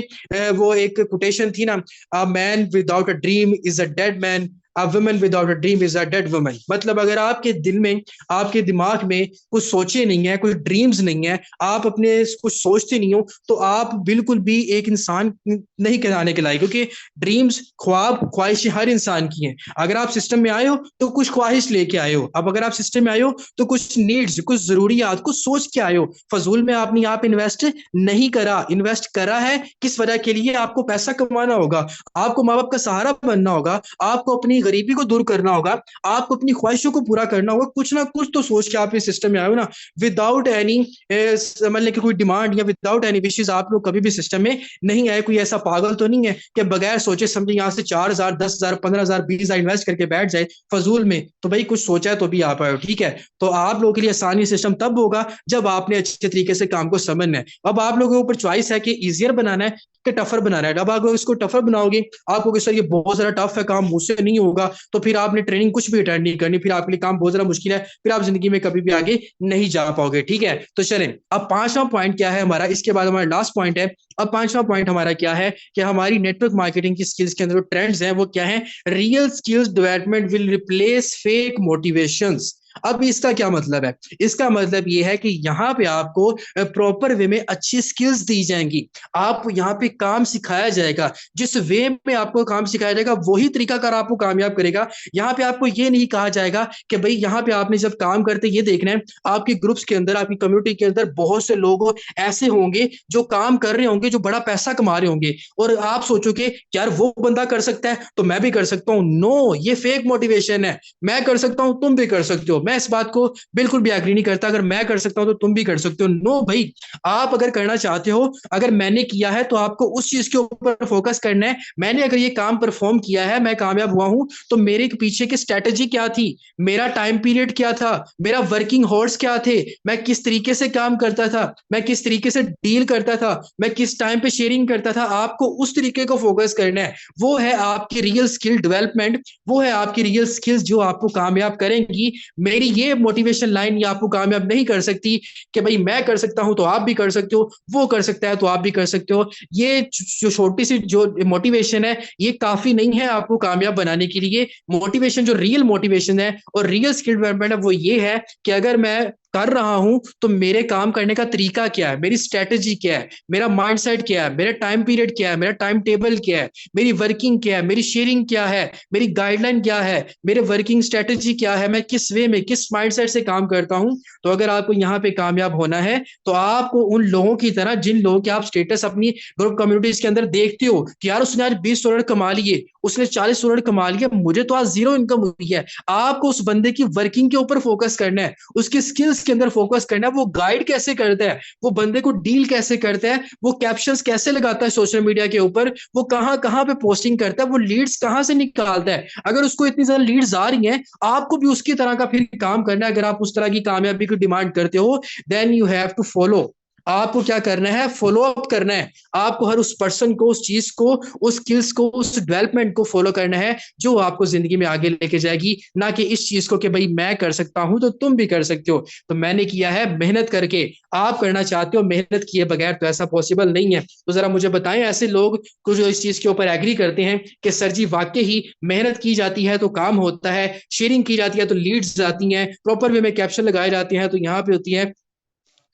वो एक कोटेशन थी ना, a man without a dream is a dead man, a woman without a dream is a dead woman. मतलब अगर आपके दिल में, आपके दिमाग में कुछ सोचे नहीं है, कुछ ड्रीम्स नहीं है, आप अपने कुछ सोचते नहीं हो, तो आप बिल्कुल भी एक इंसान नहीं कहलाने के लायक। क्योंकि ड्रीम्स, ख्वाब, ख्वाहिशें हर इंसान की हैं। अगर आप सिस्टम में आए हो तो कुछ ख्वाहिश लेके आए हो। अब अगर आप सिस्टम में आए हो तो कुछ नीड्स, कुछ जरूरियात, कुछ सोच के आए हो। फजूल में आपने यहाँ पे इन्वेस्ट नहीं करा। इन्वेस्ट करा है किस वजह के लिए? आपको पैसा कमाना होगा, आपको माँ बाप का सहारा बनना होगा, आपको अपनी गरीबी को दूर करना होगा, आपको अपनी ख्वाहिशों को पूरा करना होगा। कुछ ना कुछ तो सोच के आप इस सिस्टम में आए हो ना। विदाउट एनी मतलब कि कोई डिमांड या विदाउट एनी विशेष आप लोग कभी भी सिस्टम में नहीं आए। कोई ऐसा पागल तो नहीं है कि बगैर सोचे समझे यहाँ से 4,000, 10,000, 15,000, 20,000 इन्वेस्ट करके बैठ जाए फजूल में। तो भाई कुछ सोचा है तो भी आप आए हो, ठीक है। तो आप लोगों के लिए आसानी सिस्टम तब होगा जब आपने अच्छे तरीके से काम को समझना है। अब आप लोगों के ऊपर चॉइस है कि इजियर बनाना है कि टफर बनाना है। अब आप इसको टफर बनाओगे, आपको सर ये बहुत ज्यादा टफ है, काम मुझसे नहीं होगा, तो फिर आपने ट्रेनिंग कुछ भी अटेंड नहीं करनी, फिर आपके लिए काम बहुत ज्यादा मुश्किल है, फिर आप जिंदगी में कभी भी आगे नहीं जा पाओगे। ठीक है, तो चलें अब पांचवा पॉइंट क्या है हमारा, इसके बाद हमारा लास्ट पॉइंट है। अब पांचवा पॉइंट हमारा क्या है कि हमारी नेटवर्क मार्केटिंग की स्किल्स के अंदर जो ट्रेंड्स हैं वो क्या है, real skills development will replace fake motivations. अब इसका क्या मतलब है, इसका मतलब ये है कि यहाँ पे आपको प्रॉपर वे में अच्छी स्किल्स दी जाएंगी, आप यहाँ पे काम सिखाया जाएगा, जिस वे में आपको काम सिखाया जाएगा वही तरीका कर आपको कामयाब करेगा। यहाँ पे आपको ये नहीं कहा जाएगा कि भाई यहाँ पे आपने जब काम करते ये देखना है, आपके ग्रुप्स के अंदर, आपकी कम्युनिटी के अंदर बहुत से लोग ऐसे होंगे जो काम कर रहे होंगे, जो बड़ा पैसा कमा रहे होंगे, और आप सोचोगे यार वो बंदा कर सकता है तो मैं भी कर सकता हूँ। नो, ये फेक मोटिवेशन है। मैं कर सकता हूँ, तुम भी कर सकते हो। मैं इस बात को बिल्कुल भी एग्री नहीं करता, अगर मैं कर सकता हूं तो तुम भी कर सकते हो। नो भाई, आप अगर करना चाहते हो, अगर मैंने किया है तो आपको उस चीज के ऊपर फोकस करना है। मैंने अगर ये काम परफॉर्म किया है, मैं कामयाब हुआ हूं, तो मेरे पीछे की स्ट्रेटेजी क्या थी, मेरा टाइम पीरियड क्या था, मेरा वर्किंग हॉर्स क्या थे, मैं किस तरीके से काम करता था, मैं किस तरीके से डील करता था, मैं किस टाइम पे शेयरिंग करता था, आपको उस तरीके को फोकस करना है। वो है आपकी रियल स्किल डेवलपमेंट, वो है आपकी रियल स्किल्स जो आपको कामयाब करेंगी। मेरी ये मोटिवेशन लाइन ये आपको कामयाब नहीं कर सकती कि भाई मैं कर सकता हूं तो आप भी कर सकते हो, वो कर सकता है तो आप भी कर सकते हो। ये जो छोटी सी जो मोटिवेशन है ये काफी नहीं है आपको कामयाब बनाने के लिए। मोटिवेशन, जो रियल मोटिवेशन है और रियल स्किल डेवलपमेंट है, वो ये है कि अगर मैं कर रहा हूं तो मेरे काम करने का तरीका क्या है, मेरी स्ट्रेटेजी क्या है, मेरा माइंडसेट क्या है, मेरा टाइम पीरियड क्या है, मेरा टाइम टेबल क्या है, मेरी वर्किंग क्या है, मेरी शेयरिंग क्या है, मेरी गाइडलाइन क्या है, मेरे वर्किंग स्ट्रेटेजी क्या है, मैं किस वे में किस माइंडसेट से काम करता हूं। तो अगर आपको यहाँ पे कामयाब होना है तो आपको उन लोगों की तरह, जिन लोगों के आप स्टेटस अपनी ग्रुप कम्युनिटीज के अंदर देखते हो कि यार उसने आज 20 डॉलर कमा लिए, उसने 40 डॉलर कमा लिया, मुझे तो आज जीरो इनकम हुई है, आपको उस बंदे की वर्किंग के ऊपर फोकस करना है, उसकी स्किल्स के अंदर फोकस करना है। वो गाइड कैसे करता है, वो बंदे को डील कैसे करता है, वो कैप्शंस कैसे लगाता है सोशल मीडिया के ऊपर, वो कहां कहां पे पोस्टिंग करता है, वो लीड्स कहां से निकालता है। अगर उसको इतनी ज्यादा लीड्स आ रही हैं, आपको भी उसकी तरह का फिर काम करना है। अगर आप उस तरह की कामयाबी की डिमांड करते हो, then you have to follow, आपको क्या करना है, फॉलो अप करना है। आपको हर उस पर्सन को, उस चीज को, उस स्किल्स को, उस डेवलपमेंट को फॉलो करना है जो आपको जिंदगी में आगे लेके जाएगी, ना कि इस चीज को कि भाई मैं कर सकता हूं तो तुम भी कर सकते हो। तो मैंने किया है मेहनत करके, आप करना चाहते हो मेहनत किए बगैर तो ऐसा पॉसिबल नहीं है। तो जरा मुझे बताएं ऐसे लोग कुछ जो इस चीज के ऊपर एग्री करते हैं कि सर जी वाकई ही मेहनत की जाती है तो काम होता है, शेयरिंग की जाती है तो लीड्स आती हैं, प्रॉपर वे में कैप्शन लगाए जाते हैं तो यहाँ पे होती है,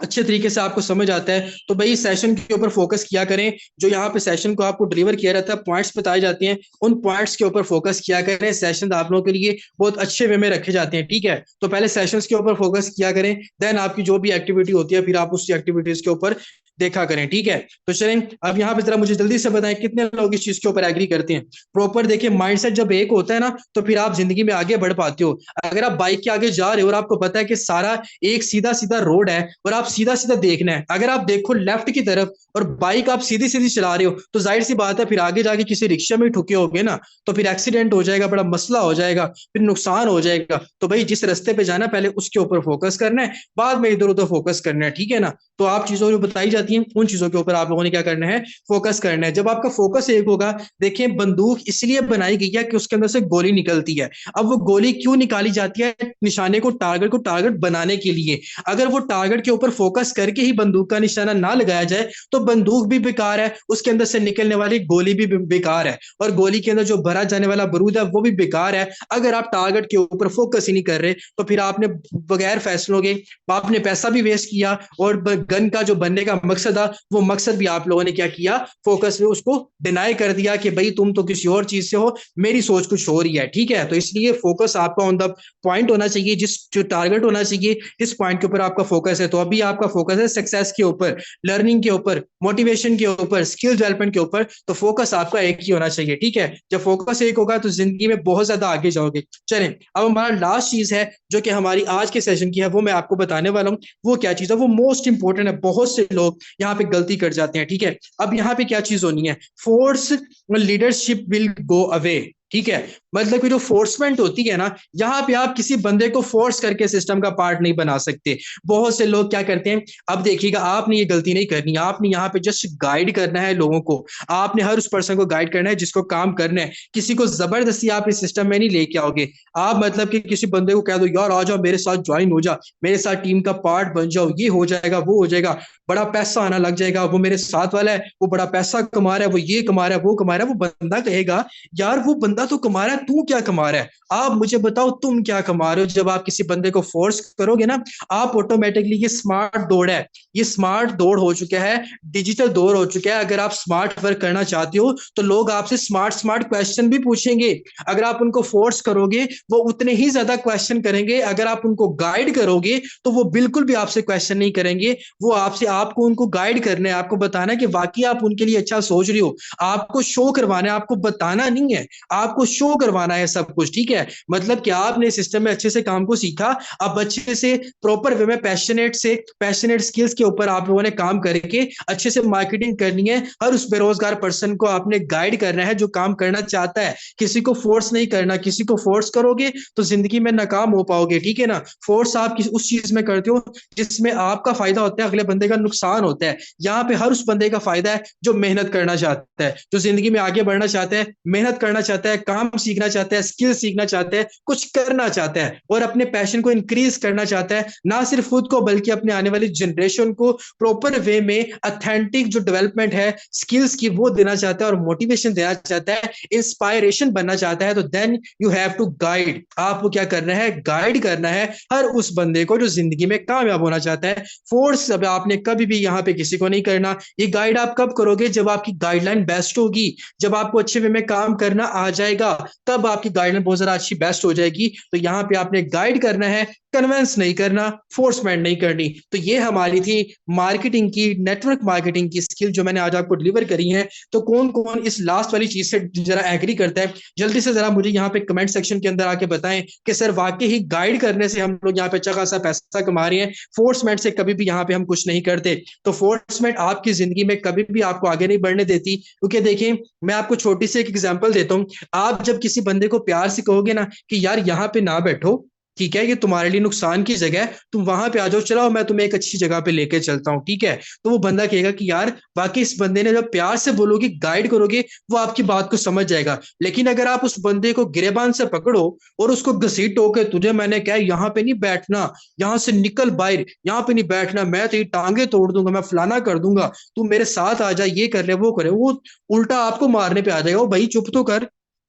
अच्छे तरीके से आपको समझ आता है। तो भाई सेशन के ऊपर फोकस किया करें, जो यहाँ पे सेशन को आपको डिलीवर किया रहता है, पॉइंट्स बताए जाते हैं, उन पॉइंट्स के ऊपर फोकस किया करें। सेशन आप लोगों के लिए बहुत अच्छे वे में रखे जाते हैं। ठीक है, तो पहले सेशंस के ऊपर फोकस किया करें, देन आपकी जो भी एक्टिविटी होती है फिर आप उस एक्टिविटीज के ऊपर देखा करें। ठीक है, तो चलें अब यहाँ पे जरा मुझे जल्दी से बताएं कितने लोग इस चीज के ऊपर एग्री करते हैं। प्रॉपर देखिए, माइंडसेट जब एक होता है ना तो फिर आप जिंदगी में आगे बढ़ पाते हो। अगर आप बाइक के आगे जा रहे हो और आपको पता है कि सारा एक सीधा सीधा रोड है और आप सीधा सीधा देखना है, अगर आप देखो लेफ्ट की तरफ और बाइक आप सीधी सीधी चला रहे हो तो जाहिर सी बात है फिर आगे जाके किसी रिक्शा में ठुके होगे ना, तो फिर एक्सीडेंट हो जाएगा, बड़ा मसला हो जाएगा, फिर नुकसान हो जाएगा। तो भाई जिस रास्ते पे जाना पहले उसके ऊपर फोकस करना है, बाद में इधर उधर फोकस करना है। ठीक है ना, तो आप चीजों जो बताई जाती हैं उन चीजों के ऊपर आप लोगों ने क्या करना है, फोकस करना है। जब आपका फोकस एक होगा, देखिए बंदूक इसलिए बनाई गई है कि उसके अंदर से गोली निकलती है। अब वो गोली क्यों निकाली जाती है, निशाने को टारगेट बनाने के लिए। अगर वो टारगेट के ऊपर फोकस करके ही बंदूक का निशाना ना लगाया जाए तो बंदूक भी बेकार है, उसके अंदर से निकलने वाली गोली भी बेकार है, और गोली के अंदर जो भरा जाने वाला बारूद है वो भी बेकार है। अगर आप टारगेट के ऊपर फोकस ही नहीं कर रहे तो फिर आपने बगैर फैसलों के आपने पैसा भी वेस्ट किया, और गन का जो बनने का मकसद था वो मकसद भी आप लोगों ने क्या किया, फोकस में उसको डिनाई कर दिया कि भाई तुम तो किसी और चीज से हो, मेरी सोच कुछ और ही है। ठीक है, तो इसलिए फोकस आपका ऑन द पॉइंट होना चाहिए, जिस जो टारगेट होना चाहिए, जिस पॉइंट के ऊपर आपका फोकस है। तो अभी आपका फोकस है सक्सेस के ऊपर, लर्निंग के ऊपर, मोटिवेशन के ऊपर, स्किल डेवलपमेंट के ऊपर, तो फोकस आपका एक ही होना चाहिए। ठीक है, जब फोकस एक होगा तो जिंदगी में बहुत ज्यादा आगे जाओगे। चलें, अब हमारा लास्ट चीज है जो कि हमारी आज के सेशन की है, वो मैं आपको बताने वाला हूँ। वो क्या चीज है, वो मोस्ट इंपॉर्टेंट है, बहुत से लोग यहाँ पे गलती कर जाते हैं। ठीक है, अब यहाँ पे क्या चीज होनी है, force leadership will go away. ठीक है। मतलब कि जो फोर्समेंट होती है ना, यहाँ पे आप किसी बंदे को फोर्स करके सिस्टम का पार्ट नहीं बना सकते। बहुत से लोग क्या करते हैं, अब देखिएगा आपने ये गलती नहीं करनी, आपने यहाँ पे जस्ट गाइड करना है लोगों को। आपने हर उस पर्सन को गाइड करना है जिसको काम करना है। किसी को जबरदस्ती आप इस सिस्टम में नहीं लेके आओगे। आप मतलब कि किसी बंदे को कह दो यार आ जाओ मेरे साथ ज्वाइन हो जा, मेरे साथ टीम का पार्ट बन जाओ, ये हो जाएगा वो हो जाएगा, बड़ा पैसा आना लग जाएगा, वो मेरे साथ वाला है वो बड़ा पैसा कमा रहा है, वो ये कमा रहा है वो कमा रहा है। वो बंदा कहेगा यार वो बंदा तो कमा रहा है, तू क्या कमा रहा है, आप मुझे बताओ तुम क्या कमा रहे हो। जब आप किसी बंदे को फोर्स करोगे ना, आप ऑटोमेटिकली, ये स्मार्ट दौड़ है, ये स्मार्ट दौड़ हो चुका है, डिजिटल दौर हो चुका है। अगर आप स्मार्ट वर्क करना चाहते हो तो लोग आपसे स्मार्ट स्मार्ट क्वेश्चन भी पूछेंगे। अगर आप उनको फोर्स करोगे वो उतने ही ज्यादा क्वेश्चन करेंगे, अगर आप उनको गाइड करोगे तो वो बिल्कुल भी आपसे क्वेश्चन नहीं करेंगे। वो आपसे, आपको उनको गाइड करना है, आपको बताना है कि वाकई आप उनके लिए अच्छा सोच रही हो, आपको शो करवाना है, आपको बताना नहीं है, आपको शो करवाना है सब कुछ। ठीक है, मतलब कि आपने सिस्टम में अच्छे से काम को सीखा, अब अच्छे से प्रॉपर वे में पैशनेट स्किल्स के ऊपर आप लोगों ने काम करके अच्छे से मार्केटिंग करनी है। हर उस बेरोजगार पर्सन को आपने गाइड करना है जो काम करना चाहता है, किसी को फोर्स नहीं करना। किसी को फोर्स करोगे तो जिंदगी में नाकाम हो पाओगे। ठीक है ना, फोर्स आप उस चीज में करते हो जिसमें आपका फायदा होता है, अगले बंदे का नुकसान होता है। यहाँ पे हर उस बंदे का फायदा है जो मेहनत करना चाहता है, जो जिंदगी में आगे बढ़ना चाहता है, मेहनत करना चाहता है, काम सीखना चाहता है, स्किल सीखना चाहता है, कुछ करना चाहता है और अपने पैशन को इंक्रीज करना चाहता है, ना सिर्फ खुद को बल्कि अपने आने वाली जनरेशन को प्रॉपर वे में अथेंटिक जो डेवलपमेंट है स्किल्स की वो देना चाहता है और मोटिवेशन देना चाहता है, इंस्पायरेशन बनना चाहता है। तो then you have to guide, आपको क्या करना है, गाइड करना है हर उस बंदे को जो जिंदगी में कामयाब होना चाहता है। फोर्स अब आपने कभी भी यहाँ पे किसी को नहीं करना। ये गाइड आप कब करोगे, जब आपकी गाइडलाइन बेस्ट होगी, जब आपको अच्छे वे में काम करना आ जाएगा, तब आपकी गाइडलाइन बहुत ज्यादा अच्छी बेस्ट हो जाएगी। तो यहाँ पे आपने गाइड करना है, कन्वेंस नहीं करना, फोर्समेंट नहीं करनी। तो ये हमारी थी मार्केटिंग की, नेटवर्क मार्केटिंग की स्किल जो मैंने आज आपको डिलीवर करी है। तो कौन कौन इस लास्ट वाली चीज से जरा एग्री करता है, जल्दी से जरा मुझे यहाँ पे कमेंट सेक्शन के अंदर आके बताएं कि सर वाकई ही गाइड करने से हम लोग यहाँ पे अच्छा खासा पैसा कमा रहे हैं, फोर्समेंट से कभी भी यहाँ पे हम कुछ नहीं करते। तो फोर्समेंट आपकी जिंदगी में कभी भी आपको आगे नहीं बढ़ने देती। क्योंकि देखिए मैं आपको छोटी सी एक एग्जांपल देता हूँ, आप जब किसी बंदे को प्यार से कहोगे ना कि यार यहाँ पे ना बैठो, ठीक है, ये तुम्हारे लिए नुकसान की जगह है, तुम वहां पे आ जाओ, चलाओ मैं तुम्हें एक अच्छी जगह पे लेके चलता हूँ, ठीक है, तो वो बंदा कहेगा कि यार बाकी इस बंदे ने जब प्यार से बोलोगे, गाइड करोगे, वो आपकी बात को समझ जाएगा। लेकिन अगर आप उस बंदे को गिरेबान से पकड़ो और उसको घसीटो के तुझे मैंने क्या यहाँ पे नहीं बैठना, यहाँ से निकल बाहर, यहाँ पे नहीं बैठना, मैं तेरी टांगे तोड़ दूंगा, मैं फलाना कर दूंगा, तू मेरे साथ आ जा, ये कर ले वो करे, वो उल्टा आपको मारने पे आ जाएगा। वो भाई चुप तो कर,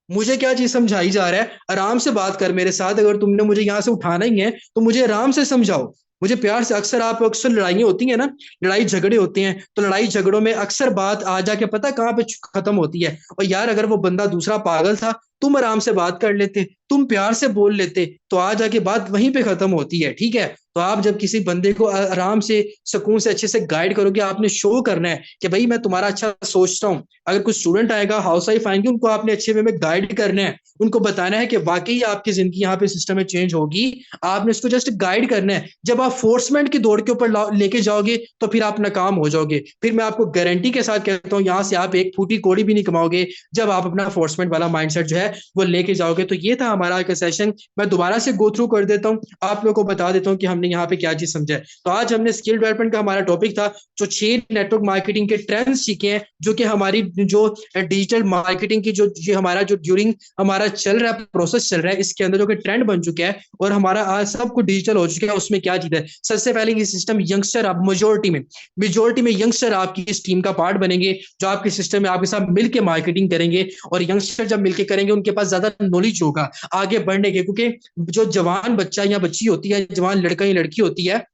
मुझे क्या चीज समझाई जा रहा है, आराम से बात कर मेरे साथ। अगर तुमने मुझे यहाँ से उठाना ही है तो मुझे आराम से समझाओ, मुझे प्यार से। अक्सर लड़ाइयाँ होती हैं ना, लड़ाई झगड़े होते हैं, तो लड़ाई झगड़ों में अक्सर बात आ जाके पता कहाँ पे खत्म होती है। और यार अगर वो बंदा दूसरा पागल था, तुम आराम से बात कर लेते, तुम प्यार से बोल लेते, तो आ जाके बात वहीं पे खत्म होती है। ठीक है, तो आप जब किसी बंदे को आराम से सुकून से अच्छे से गाइड करोगे, आपने शो करना है कि भाई मैं तुम्हारा अच्छा सोचता हूँ। अगर कुछ स्टूडेंट आएगा, हाउस वाइफ आएंगे, उनको आपने अच्छे वे में गाइड करना है, उनको बताना है कि वाकई आपकी जिंदगी यहाँ पे सिस्टम में चेंज होगी, आपने इसको जस्ट गाइड करना है। जब आप फोर्समेंट की दौड़ के ऊपर लेके जाओगे तो फिर आप नाकाम हो जाओगे। फिर मैं आपको गारंटी के साथ कहता हूँ यहाँ से आप एक फूटी कोड़ी भी नहीं कमाओगे जब आप अपना फोर्समेंट वाला माइंडसेट जो है वो लेके जाओगे। तो ये था हमारा का सेशन, मैं दोबारा से गो थ्रू कर देता हूँ, आप लोगों को बता देता हूँ कि हमने यहाँ पे क्या चीज समझा है। तो आज हमने स्किल डेवलपमेंट का हमारा टॉपिक था, जो 6 नेटवर्क मार्केटिंग के ट्रेंड्स सीखे हैं, जो कि हमारी जो डिजिटल मार्केटिंग की जो ये हमारा जो ड्यूरिंग हमारा चल रहा है प्रोसेस चल रहा है, इसके अंदर जो कि ट्रेंड बन चुका है और हमारा आज सब कुछ डिजिटल हो चुका है। उसमें क्या चीज है, सबसे पहले ये सिस्टम यंगस्टर, आप मेजोरिटी में यंगस्टर आपकी इस टीम का पार्ट बनेंगे, जो आपके सिस्टम में आपके साथ मिलकर मार्केटिंग करेंगे। और यंगस्टर जब मिलकर करेंगे उनके पास ज्यादा नॉलेज होगा आगे बढ़ने के, क्योंकि जो जवान बच्चा या बच्ची होती है, जवान लड़का या लड़की होती है,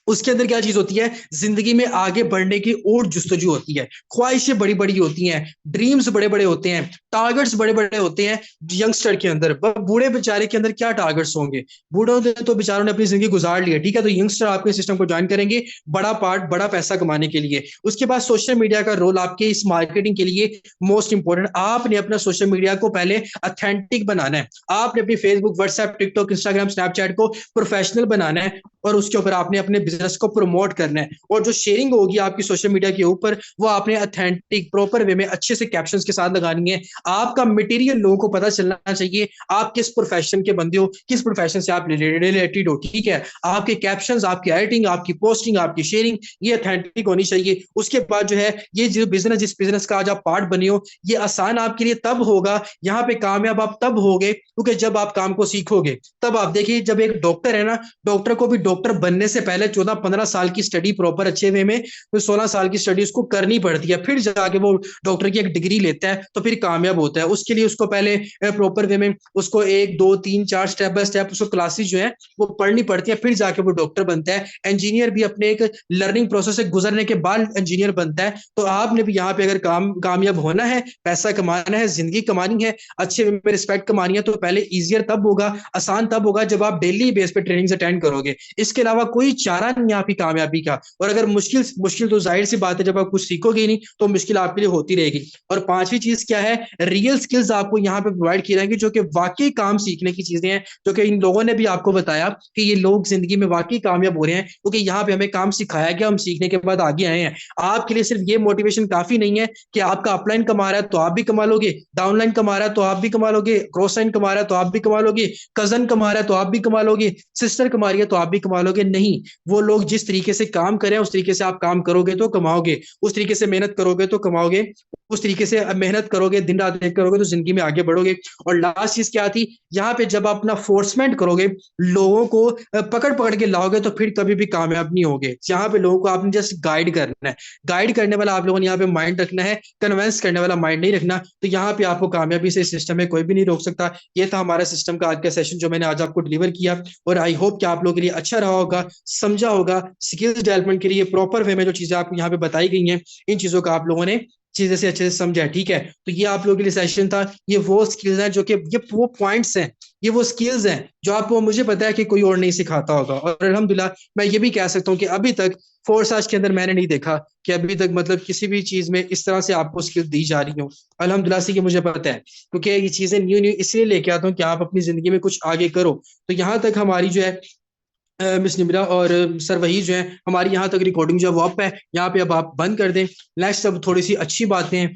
उसके अंदर क्या चीज होती है, जिंदगी में आगे बढ़ने की और जुस्तजू होती है, ख्वाहिशें बड़ी बड़ी होती हैं, ड्रीम्स बड़े बड़े होते हैं, टारगेट्स बड़े बड़े होते हैं यंगस्टर के अंदर। बूढ़े बेचारे के अंदर क्या टारगेट्स होंगे, बूढ़ों ने तो बेचारों ने अपनी जिंदगी गुजार ली है। ठीक है, तो यंगस्टर आपके सिस्टम को ज्वाइन करेंगे बड़ा पार्ट, बड़ा पैसा कमाने के लिए। उसके बाद सोशल मीडिया का रोल आपके इस मार्केटिंग के लिए मोस्ट इंपॉर्टेंट। आपने अपना सोशल मीडिया को पहले अथेंटिक बनाना है, आपने अपनी Facebook, WhatsApp, TikTok, Instagram, Snapchat को प्रोफेशनल बनाना है और उसके ऊपर आपने अपने बिजनेस को प्रमोट करना है। और जो शेयरिंग होगी आपकी सोशल मीडिया के ऊपर, वो आपने अथेंटिक प्रॉपर वे में अच्छे से कैप्शंस के साथ लगानी है। आपका मटेरियल लोगों को पता चलना चाहिए, आप किस प्रोफेशन के बंदे हो, किस प्रोफेशन से आप रिलेटेड हो, ठीक है। आपके कैप्शंस, आपकी एडिटिंग, आपकी पोस्टिंग, आपकी शेयरिंग ये अथेंटिक होनी चाहिए। उसके बाद जो है ये जो बिजनेस, जिस बिजनेस का आज आप पार्ट बने हो, ये आसान आपके लिए तब होगा, यहाँ पे कामयाब आप तब होगे क्योंकि जब आप काम को सीखोगे। तब आप देखिए, जब एक डॉक्टर है ना, डॉक्टर को भी डॉक्टर बनने से पहले 14-15 साल की स्टडी प्रॉपर अच्छे वे में, तो 16 साल की स्टडी उसको करनी पड़ती है, फिर जाके वो डॉक्टर की एक डिग्री लेता है, तो फिर कामयाब होता है। उसके लिए उसको पहले प्रॉपर वे में उसको 1 2 3 4 स्टेप बाय स्टेप उसको क्लासेस जो है वो पढ़नी पड़ती है, फिर जाके वो डॉक्टर बनता है। इंजीनियर भी अपने एक लर्निंग प्रोसेस से गुजरने के बाद इंजीनियर बनता है। तो आपने भी यहाँ पे अगर कामयाब होना है, पैसा कमाना है, जिंदगी कमानी है, अच्छे वे में रिस्पेक्ट कमानी है, तो पहले इजियर तब होगा, आसान तब होगा जब आप डेली बेस पे ट्रेनिंग अटेंड करोगे। इसके अलावा कोई चारा नहीं आपकी कामयाबी का। और अगर मुश्किल मुश्किल तो जाहिर सी बात है, जब आप कुछ सीखोगे ही नहीं तो मुश्किल आपके लिए होती रहेगी। और पांचवी चीज क्या है, रियल स्किल्स आपको यहाँ पे प्रोवाइड की जाएंगी, जो कि वाकई काम सीखने की चीजें हैं, जो कि इन लोगों ने भी आपको बताया कि ये लोग जिंदगी में वाकई कामयाब हो रहे हैं क्योंकि यहाँ पे हमें काम सिखाया गया, हम सीखने के बाद आगे आए हैं। आपके लिए सिर्फ ये मोटिवेशन काफी नहीं है कि आपका अपलाइन कमा रहा है तो आप भी कमा लोगे, डाउनलाइन कमा रहा है तो आप भी कमा लोगे, क्रॉस लाइन कमा रहा है तो आप भी कमा लोगे, कजन कमा रहा है तो आप भी कमा लोगे, सिस्टर कमा रही है तो आप भी कमा लोगे। नहीं, वो लोग जिस तरीके से काम करें उस तरीके से आप काम करोगे तो कमाओगे, उस तरीके से मेहनत करोगे तो कमाओगे, उस तरीके से मेहनत करोगे, दिन रात एक करोगे तो जिंदगी में आगे बढ़ोगे। और लास्ट चीज क्या थी, यहाँ पे जब आप अपना फोर्समेंट करोगे, लोगों को पकड़ पकड़ के लाओगे, तो फिर कभी भी कामयाब नहीं होगे। यहाँ पे लोगों को आपने जस्ट गाइड करना है, गाइड करने वाला आप लोगों ने यहाँ पे माइंड रखना है, कन्विंस करने वाला माइंड नहीं रखना। तो यहाँ पे आपको कामयाबी से सिस्टम में कोई भी नहीं रोक सकता। ये था हमारा सिस्टम का आज का सेशन जो मैंने आज आपको डिलीवर किया, और आई होप कि आप लोगों के लिए अच्छा रहा होगा, समझा होगा। स्किल्स डेवलपमेंट के लिए प्रॉपर वे में जो चीजें आपको यहाँ पे बताई गई हैं, इन चीजों का आप लोगों ने चीजें से अच्छे से समझा है, ठीक है। तो ये आप लोगों के लिए सेशन था। ये वो स्किल्स हैं जो कि ये वो पॉइंट्स हैं, ये वो स्किल्स हैं जो आपको, मुझे पता है कि कोई और नहीं सिखाता होगा। और अल्हम्दुलिल्लाह मैं ये भी कह सकता हूँ कि अभी तक फोर्स आज के अंदर मैंने नहीं देखा कि अभी तक मतलब किसी भी चीज में इस तरह से आपको स्किल्स दी जा रही हो। अल्हम्दुलिल्लाह से कि मुझे पता है, क्योंकि ये चीजें न्यू न्यू इसलिए लेके आता हूँ कि आप अपनी जिंदगी में कुछ आगे करो। तो यहाँ तक हमारी जो है मिस निमरा और सर वही जो है हमारी यहाँ तक रिकॉर्डिंग जो है वो अप है, यहाँ पे अब आप बंद कर दें। नेक्स्ट अब थोड़ी सी अच्छी बातें हैं,